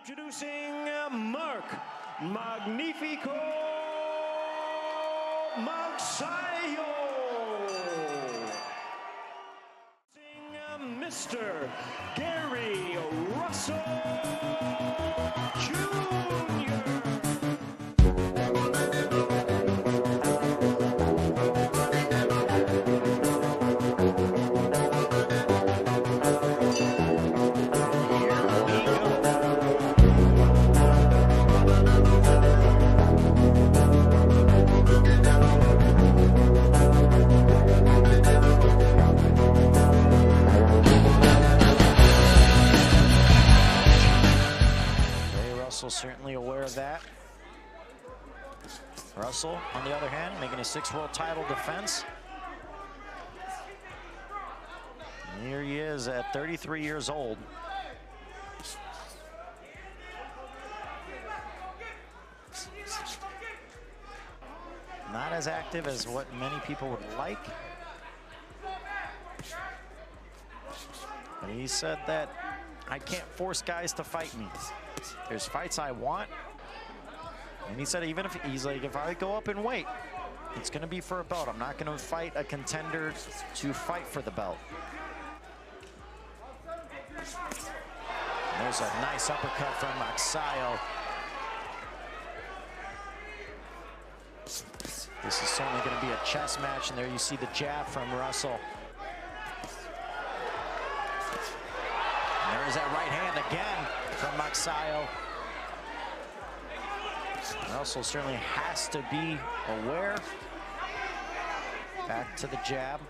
Introducing Mark Magnifico Magsayo. Mr. Gary Russell Jr. Certainly aware of that. Russell, on the other hand, making a 6 world title defense. And here he is at 33 years old. Not as active as what many people would like. But he said that I can't force guys to fight me. There's fights I want. And he said even if he's like, if I go up in weight, it's going to be for a belt. I'm not going to fight a contender to fight for the belt. There's a nice uppercut from Magsayo. This is certainly going to be a chess match, and there you see the jab from Russell. And there's that right hand again from Magsayo. Russell certainly has to be aware. Back to the jab.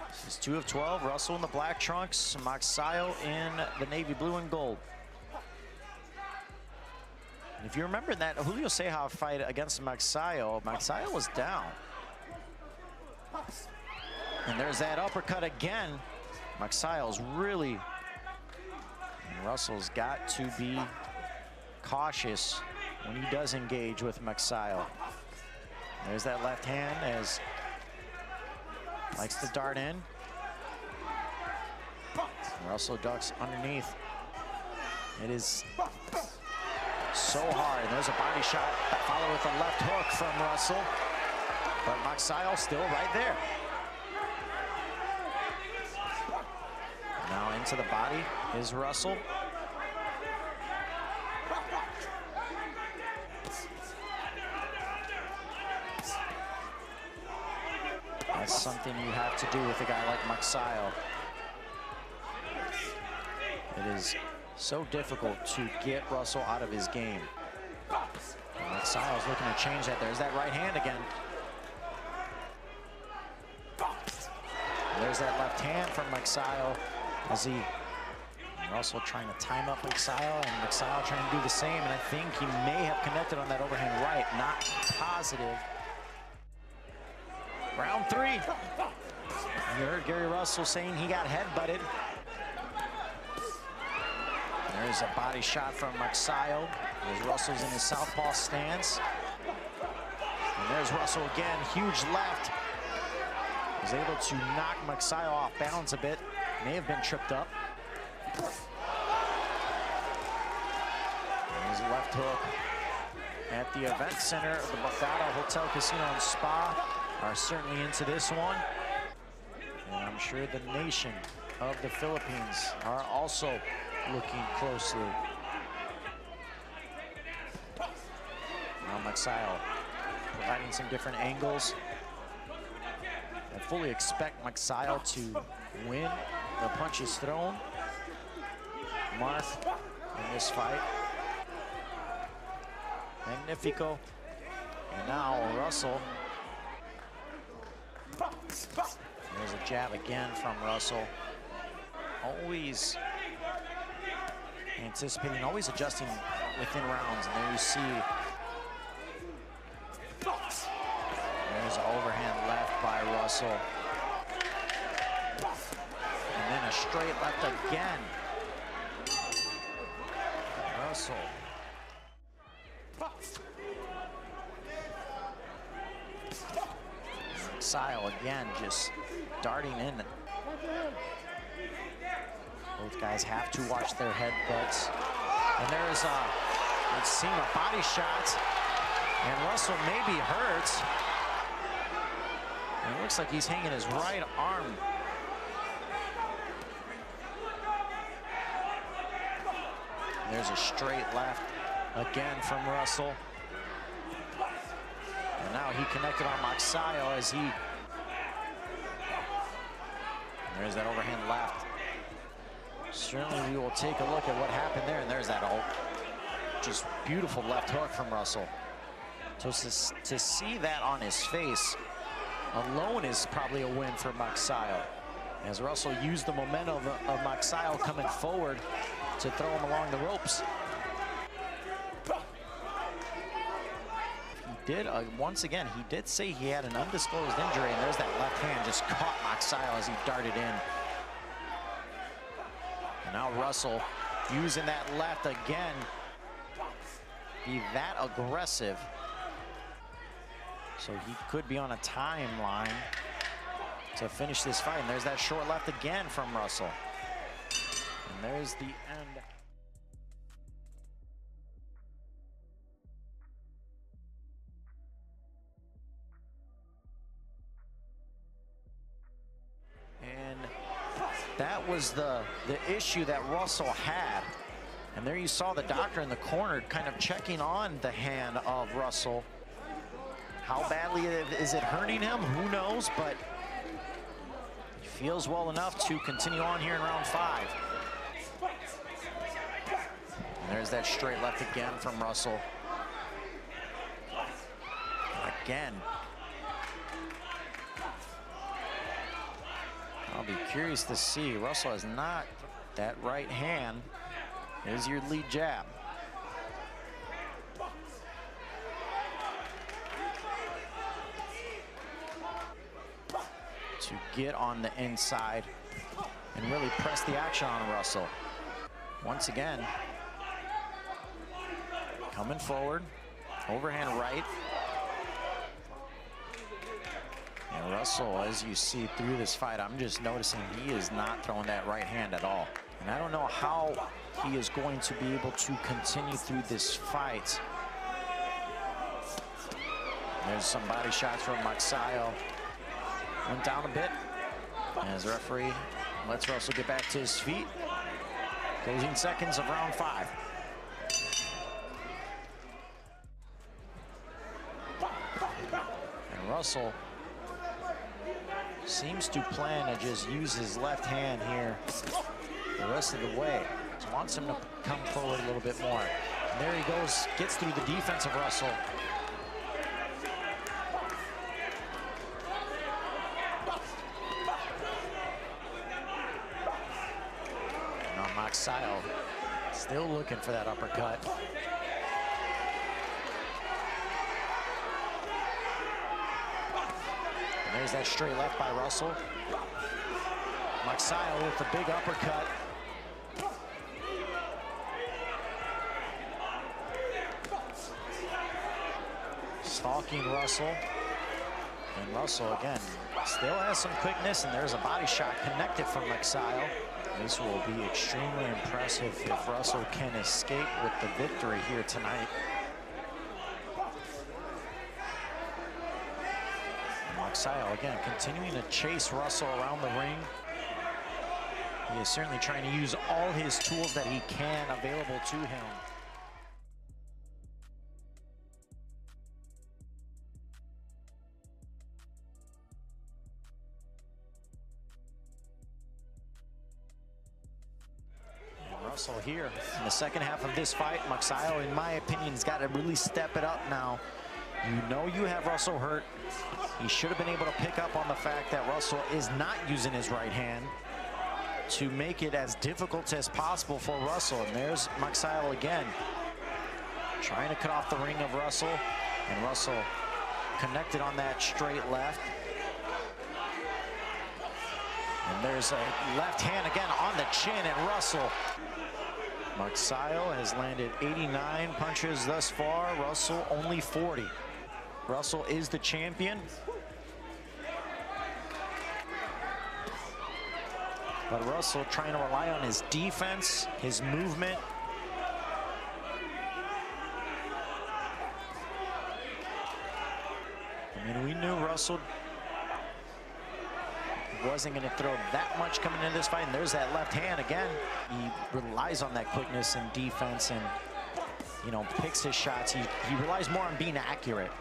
This is 2 of 12. Russell in the black trunks, Magsayo in the navy blue and gold. And if you remember that Julio Ceja fight against Magsayo, Magsayo was down. And there's that uppercut again. Magsayo's really, and Russell's got to be cautious when he does engage with Magsayo. There's that left hand as likes to dart in. Russell ducks underneath. It is so hard. There's a body shot followed with a left hook from Russell. But Magsayo still right there. Now into the body is Russell. That's something you have to do with a guy like Magsayo. It is so difficult to get Russell out of his game. Magsayo's looking to change that. There's that right hand again. There's that left hand from Magsayo as Russell trying to time up Magsayo, and Magsayo trying to do the same, and I think he may have connected on that overhand right. Not positive. Round 3. You heard Gary Russell saying he got headbutted. There's a body shot from Magsayo as Russell's in his southpaw stance. And there's Russell again, huge left. Was able to knock Magsayo off balance a bit. May have been tripped up. There's a left hook. At the event center of the Bogota Hotel Casino and Spa are certainly into this one. And I'm sure the nation of the Philippines are also looking closely. Now Magsayo providing some different angles. I fully expect Magsayo to win the punches thrown mark in this fight. Magnifico. And now Russell. There's a jab again from Russell. Always anticipating, always adjusting within rounds. And there you see there's an overhand left by Russell. And then a straight left again. Russell. Magsayo again just darting in. Both guys have to watch their headbutts. And there's a seam of body shots. And Russell may be hurt. And it looks like he's hanging his right arm. There's a straight left again from Russell. And now he connected on Magsayo as he... There's that overhand left. Certainly we will take a look at what happened there. And there's that just beautiful left hook from Russell. So to see that on his face alone is probably a win for Magsayo, as Russell used the momentum of Magsayo coming forward to throw him along the ropes. He did, once again, he did say he had an undisclosed injury, and there's that left hand just caught Magsayo as he darted in. And now Russell using that left again, be that aggressive. So he could be on a timeline to finish this fight. And there's that short left again from Russell. And there's the end. And that was the issue that Russell had. And there you saw the doctor in the corner kind of checking on the hand of Russell. How badly is it hurting him? Who knows, but he feels well enough to continue on here in round 5. And there's that straight left again from Russell. Again. I'll be curious to see. Russell has not that right hand. Here's your lead jab. To get on the inside and really press the action on Russell. Once again, coming forward, overhand right. And Russell, as you see through this fight, I'm just noticing he is not throwing that right hand at all. And I don't know how he is going to be able to continue through this fight. There's some body shots from Magsayo. Went down a bit as the referee lets Russell get back to his feet. Closing seconds of round 5. And Russell seems to plan to just use his left hand here the rest of the way. Just wants him to come forward a little bit more. And there he goes, gets through the defense of Russell. Magsayo still looking for that uppercut. And there's that straight left by Russell. Magsayo with the big uppercut. Stalking Russell. And Russell again still has some quickness, and there's a body shot connected from Magsayo. This will be extremely impressive if Russell can escape with the victory here tonight. Magsayo again continuing to chase Russell around the ring. He is certainly trying to use all his tools that he can available to him. Russell here in the second half of this fight. Magsayo, in my opinion, has got to really step it up now. You know you have Russell hurt. He should have been able to pick up on the fact that Russell is not using his right hand to make it as difficult as possible for Russell. And there's Magsayo again, trying to cut off the ring of Russell. And Russell connected on that straight left. And there's a left hand again on the chin, and Russell. Magsayo has landed 89 punches thus far. Russell only 40. Russell is the champion. But Russell trying to rely on his defense, his movement. I mean, we knew Russell wasn't going to throw that much coming into this fight. And there's that left hand again. He relies on that quickness and defense and, you know, picks his shots. He relies more on being accurate.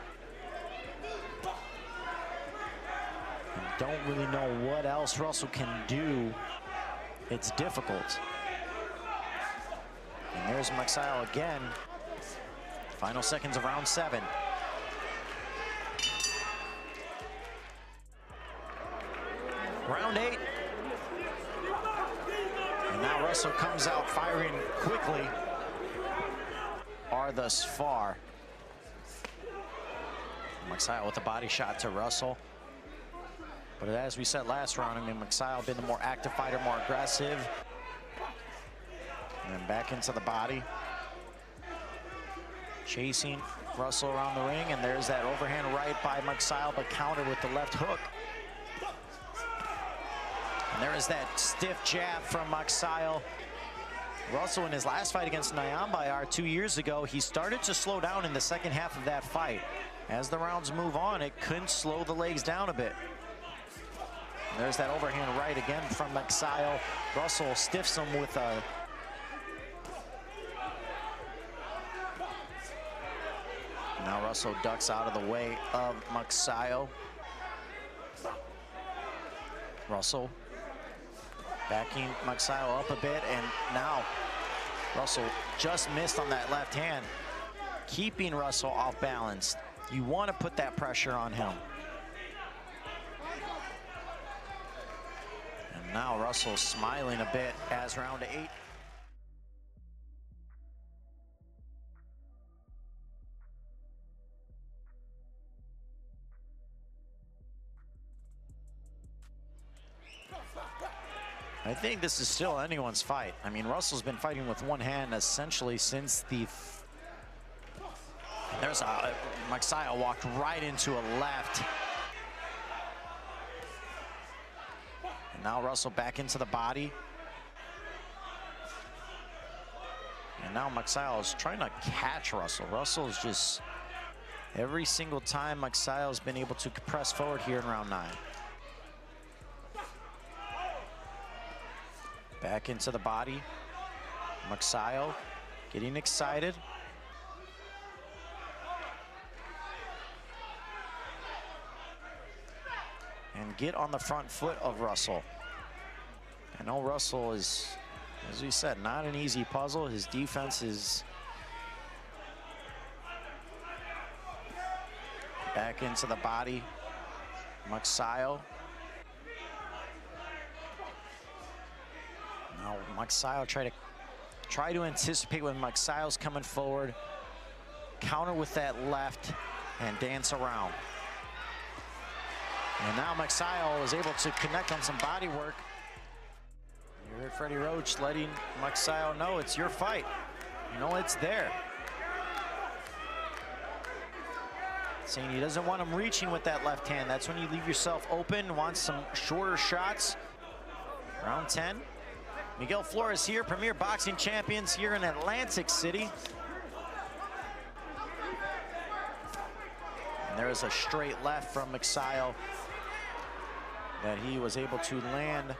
And don't really know what else Russell can do. It's difficult. And there's Magsayo again. Final seconds of round 7. Round 8. And now Russell comes out firing quickly. Are thus far. Magsayo with a body shot to Russell. But as we said last round, I mean, Magsayo been the more active fighter, more aggressive. And then back into the body. Chasing Russell around the ring, and there's that overhand right by Magsayo, but countered with the left hook. And there is that stiff jab from Magsayo. Russell, in his last fight against Nyambayar 2 years ago, he started to slow down in the second half of that fight. As the rounds move on, it couldn't slow the legs down a bit. And there's that overhand right again from Magsayo. Russell stiffs him with a... Now Russell ducks out of the way of Magsayo. Russell backing Magsayo up a bit, and now Russell just missed on that left hand, keeping Russell off balance. You want to put that pressure on him. And now Russell smiling a bit as round 8. I think this is still anyone's fight. I mean, Russell's been fighting with one hand essentially since the... There's a... Magsayo walked right into a left. And now Russell back into the body. And now Magsayo is trying to catch Russell. Russell is just... Every single time Magsayo's been able to press forward here in round 9. Back into the body. Magsayo getting excited. And get on the front foot of Russell. I know Russell is, as we said, not an easy puzzle. His defense is back into the body. Magsayo. Now Magsayo try to anticipate when Magsayo's coming forward, counter with that left, and dance around. And now Magsayo is able to connect on some body work. You heard Freddie Roach letting Magsayo know it's your fight. You know it's there. Saying he doesn't want him reaching with that left hand. That's when you leave yourself open, want some shorter shots. Round 10. Miguel Flores here, Premier Boxing Champions here in Atlantic City. And there is a straight left from Magsayo that he was able to land.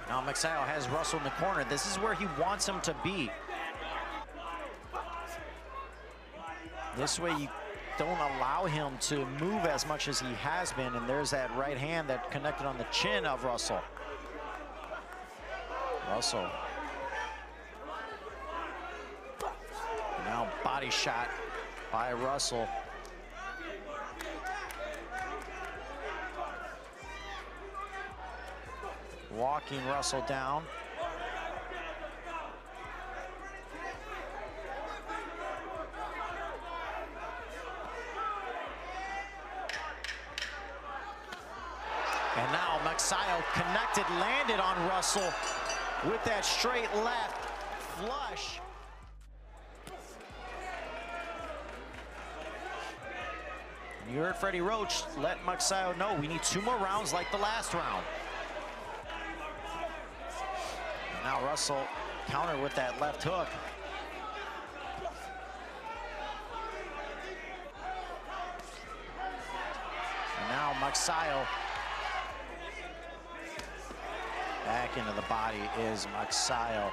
Now Magsayo has Russell in the corner. This is where he wants him to be. This way you don't allow him to move as much as he has been, and there's that right hand that connected on the chin of Russell. Russell. Now body shot by Russell. Walking Russell down. And now Magsayo connected, landed on Russell with that straight left flush. You heard Freddie Roach let Magsayo know we need 2 more rounds like the last round. And now Russell countered with that left hook. And now Magsayo. Back into the body is Magsayo.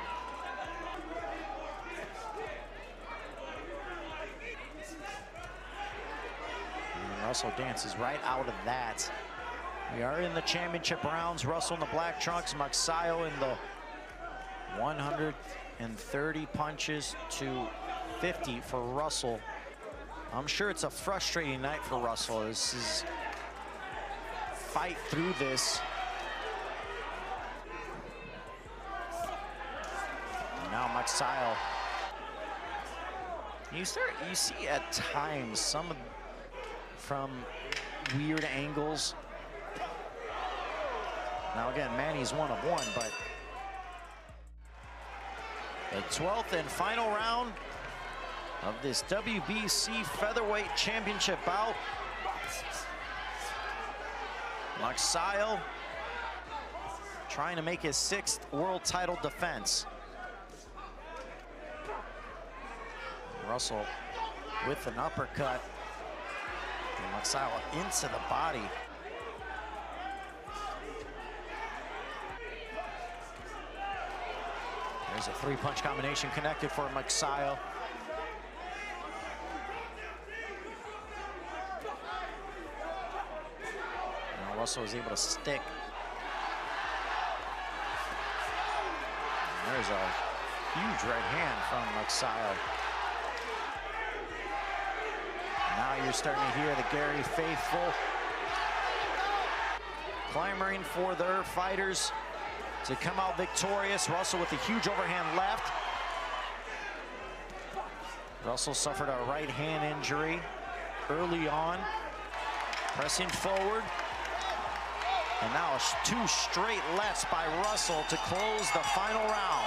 And Russell dances right out of that. We are in the championship rounds. Russell in the black trunks, Magsayo in the 130 punches to 50 for Russell. I'm sure it's a frustrating night for Russell. This is fight through this. And now Magsayo. You see at times some from weird angles. Now again, Manny's 1 of 1, but the 12th and final round of this WBC Featherweight Championship bout. Magsayo trying to make his 6th world title defense. Russell with an uppercut. And Magsayo into the body. There's a 3-punch combination connected for Magsayo. Now Russell is able to stick. And there's a huge right hand from Magsayo. Now you're starting to hear the Gary faithful clamoring for their fighters to come out victorious. Russell with a huge overhand left. Russell suffered a right hand injury early on. Pressing forward. And now 2 straight lefts by Russell to close the final round.